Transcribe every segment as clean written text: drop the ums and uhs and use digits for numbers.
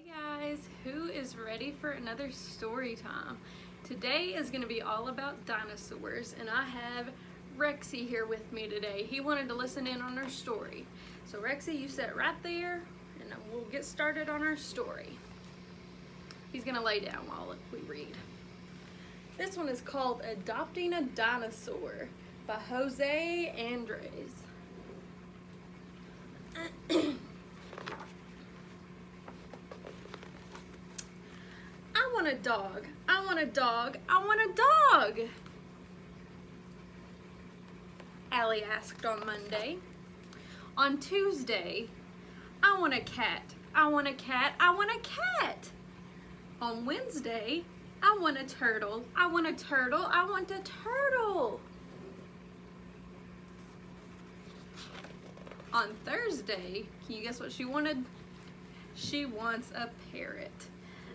Hey guys, who is ready for another story time? Today is going to be all about dinosaurs, and I have Rexy here with me today. He wanted to listen in on our story. So Rexy, you sit right there and we'll get started on our story. He's going to lay down while we read. This one is called Adopting a Dinosaur by Jose Andres. I want a dog. I want a dog. I want a dog. Allie asked on Monday. On Tuesday, I want a cat. I want a cat. I want a cat. On Wednesday, I want a turtle. I want a turtle. I want a turtle. On Thursday, can you guess what she wanted? She wants a parrot.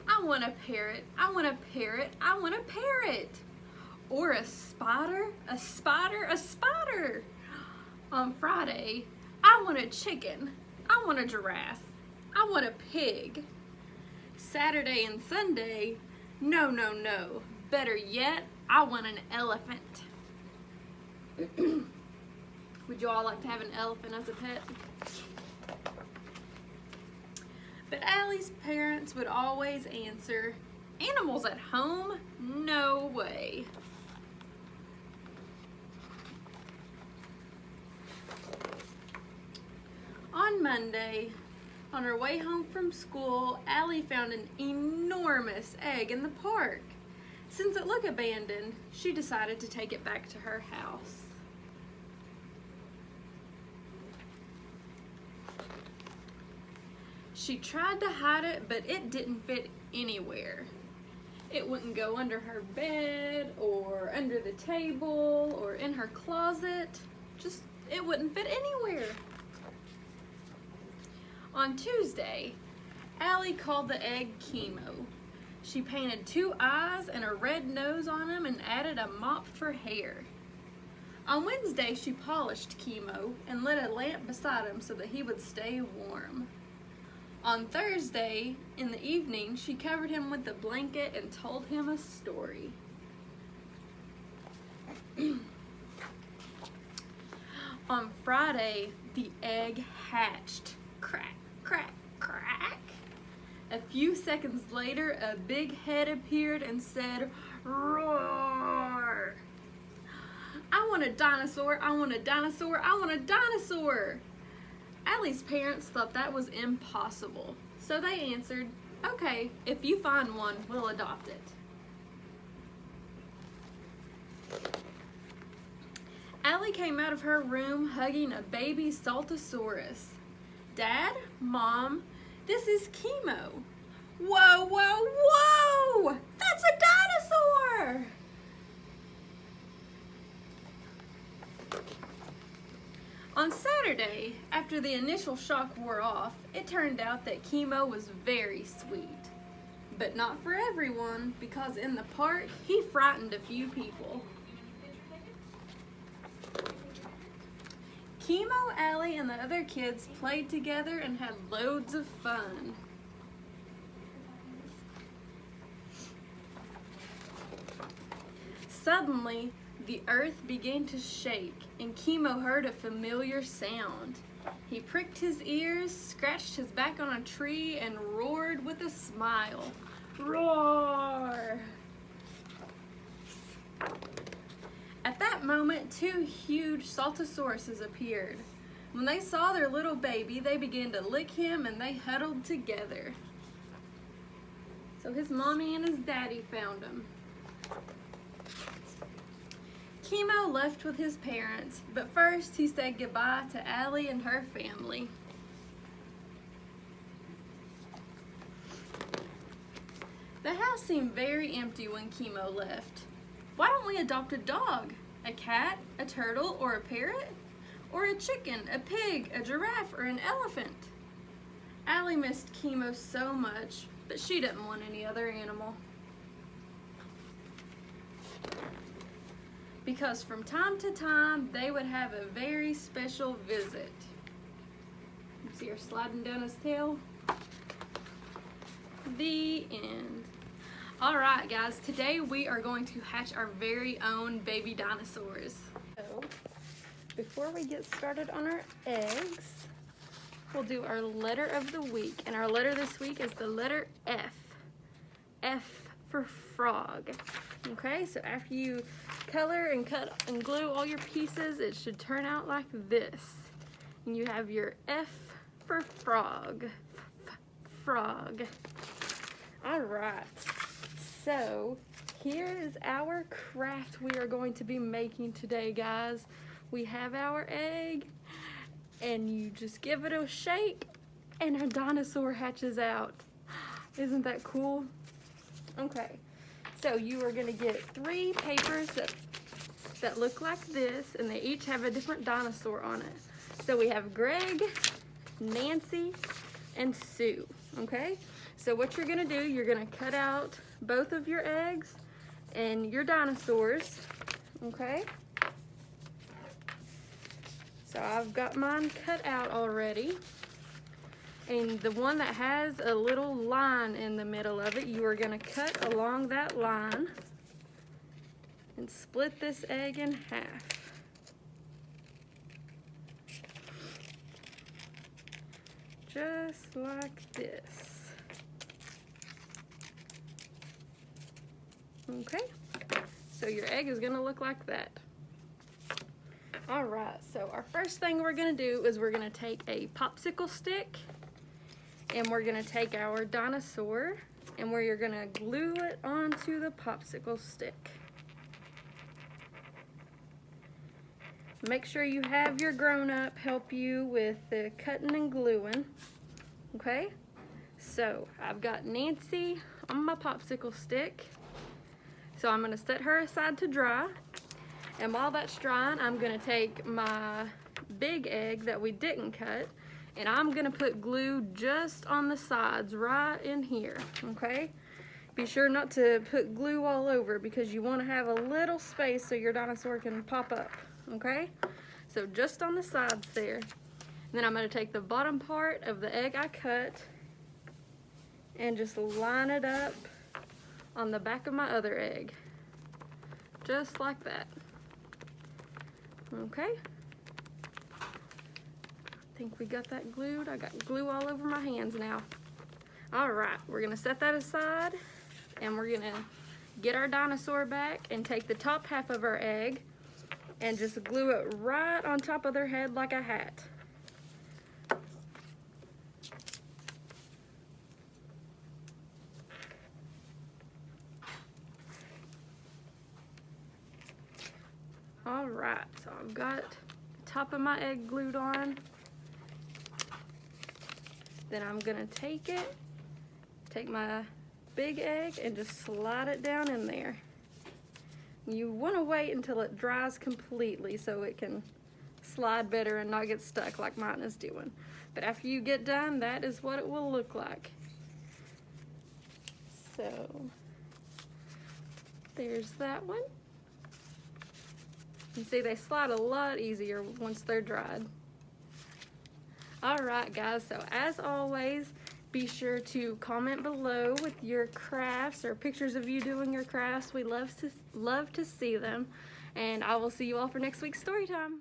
I want a parrot. I want a parrot. I want a parrot. Or a spider. A spider. A spider. On Friday, I want a chicken. I want a giraffe. I want a pig. Saturday and Sunday, no, no, no. Better yet, I want an elephant. Would you all like to have an elephant as a pet? But Allie's parents would always answer, animals at home? No way. On Monday, on her way home from school, Allie found an enormous egg in the park. Since it looked abandoned, she decided to take it back to her house. She tried to hide it, but it didn't fit anywhere. It wouldn't go under her bed, or under the table, or in her closet. It wouldn't fit anywhere. On Tuesday, Allie called the egg Chemo. She painted 2 eyes and a red nose on him and added a mop for hair. On Wednesday, she polished Chemo and lit a lamp beside him so that he would stay warm. On Thursday, in the evening, she covered him with a blanket and told him a story. On Friday, the egg hatched. Crack, crack, crack. A few seconds later, a big head appeared and said, "Roar! I want a dinosaur, I want a dinosaur, I want a dinosaur!" Allie's parents thought that was impossible, so they answered, "Okay, if you find one, we'll adopt it." Allie came out of her room hugging a baby Saltosaurus. "Dad, Mom, this is Chemo." "Whoa, whoa, whoa! That's a dinosaur!" On Saturday, after the initial shock wore off, it turned out that Chemo was very sweet. But not for everyone, because in the park, he frightened a few people. Chemo, Allie, and the other kids played together and had loads of fun. Suddenly, the earth began to shake, and Chemo heard a familiar sound. He pricked his ears, scratched his back on a tree, and roared with a smile. Roar! At that moment, 2 huge Saltosauruses appeared. When they saw their little baby, they began to lick him, and they huddled together. So his mommy and his daddy found him. Chemo left with his parents, but first he said goodbye to Allie and her family. The house seemed very empty when Chemo left. Why don't we adopt a dog? A cat, a turtle, or a parrot? Or a chicken, a pig, a giraffe, or an elephant? Allie missed Chemo so much, but she didn't want any other animal. Because from time to time, they would have a very special visit. You see her sliding down his tail? The end. Alright guys, today we are going to hatch our very own baby dinosaurs. So, before we get started on our eggs, we'll do our letter of the week. And our letter this week is the letter F. F for frog. Okay, so after you color and cut and glue all your pieces, it should turn out like this. And you have your F for frog. Frog. Alright. So, here is our craft we are going to be making today, guys. We have our egg, and you just give it a shake, and our dinosaur hatches out. Isn't that cool? Okay, so you are going to get 3 papers that look like this, and they each have a different dinosaur on it. So we have Greg, Nancy, and Sue, okay? So what you're going to do, you're going to cut out both of your eggs and your dinosaurs, okay? So I've got mine cut out already. And the one that has a little line in the middle of it, you are going to cut along that line and split this egg in half. Just like this. Okay, so your egg is gonna look like that. All right, so our first thing we're gonna do is we're gonna take a popsicle stick and we're gonna take our dinosaur and we're gonna glue it onto the popsicle stick. Make sure you have your grown-up help you with the cutting and gluing, okay? So I've got Nancy on my popsicle stick. So I'm gonna set her aside to dry. And while that's drying, I'm gonna take my big egg that we didn't cut, and I'm gonna put glue just on the sides, right in here, okay? Be sure not to put glue all over because you wanna have a little space so your dinosaur can pop up, okay? So just on the sides there. And then I'm gonna take the bottom part of the egg I cut and just line it up on the back of my other egg, just like that. Okay, I think we got that glued. I got glue all over my hands now. All right, we're gonna set that aside and we're gonna get our dinosaur back and take the top half of our egg and just glue it right on top of their head like a hat. All right, so I've got the top of my egg glued on. Then I'm gonna take my big egg and just slide it down in there. You wanna wait until it dries completely so it can slide better and not get stuck like mine is doing. But after you get done, that is what it will look like. So, there's that one. You see, they slide a lot easier once they're dried. Alright guys, so as always, be sure to comment below with your crafts or pictures of you doing your crafts. We love to see them. And I will see you all for next week's story time.